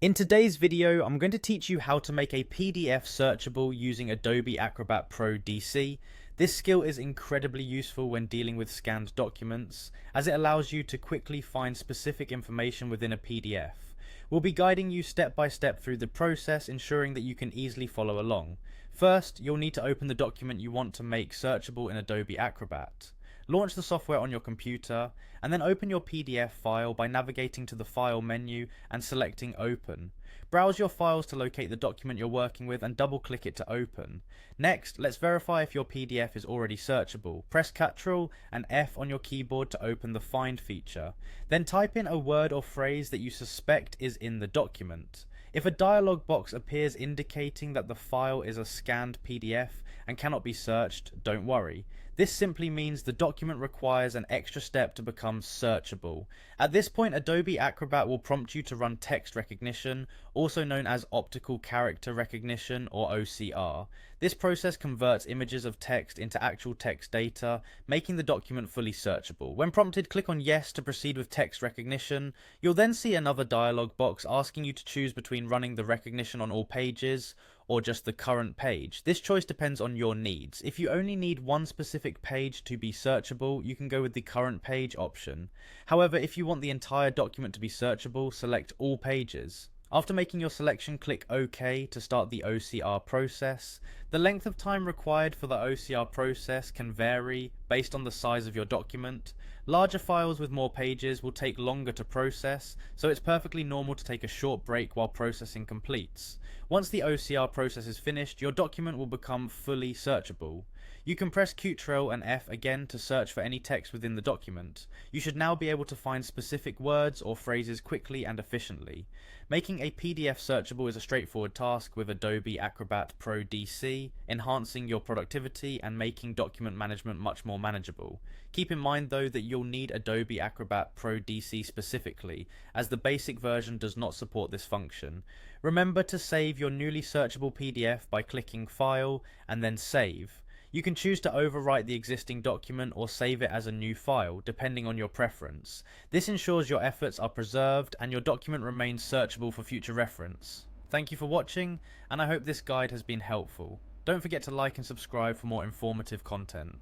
In today's video, I'm going to teach you how to make a PDF searchable using Adobe Acrobat Pro DC. This skill is incredibly useful when dealing with scanned documents, as it allows you to quickly find specific information within a PDF. We'll be guiding you step by step through the process, ensuring that you can easily follow along. First, you'll need to open the document you want to make searchable in Adobe Acrobat. Launch the software on your computer, and then open your PDF file by navigating to the File menu and selecting Open. Browse your files to locate the document you're working with and double-click it to open. Next, let's verify if your PDF is already searchable. Press Ctrl and F on your keyboard to open the Find feature. Then type in a word or phrase that you suspect is in the document. If a dialog box appears indicating that the file is a scanned PDF and cannot be searched, don't worry. This simply means the document requires an extra step to become searchable. At this point, Adobe Acrobat will prompt you to run text recognition, also known as optical character recognition or OCR. This process converts images of text into actual text data, making the document fully searchable. When prompted, click on Yes to proceed with text recognition. You'll then see another dialog box asking you to choose between running the recognition on all pages or just the current page. This choice depends on your needs. If you only need one specific page to be searchable, you can go with the current page option. However, if you want the entire document to be searchable, select all pages. After making your selection, click OK to start the OCR process. The length of time required for the OCR process can vary based on the size of your document. Larger files with more pages will take longer to process, so it's perfectly normal to take a short break while processing completes. Once the OCR process is finished, your document will become fully searchable. You can press Ctrl and F again to search for any text within the document. You should now be able to find specific words or phrases quickly and efficiently. Making a PDF searchable is a straightforward task with Adobe Acrobat Pro DC, enhancing your productivity and making document management much more manageable. Keep in mind though that you'll need Adobe Acrobat Pro DC specifically, as the basic version does not support this function. Remember to save your newly searchable PDF by clicking File and then Save. You can choose to overwrite the existing document or save it as a new file, depending on your preference. This ensures your efforts are preserved and your document remains searchable for future reference. Thank you for watching, and I hope this guide has been helpful. Don't forget to like and subscribe for more informative content.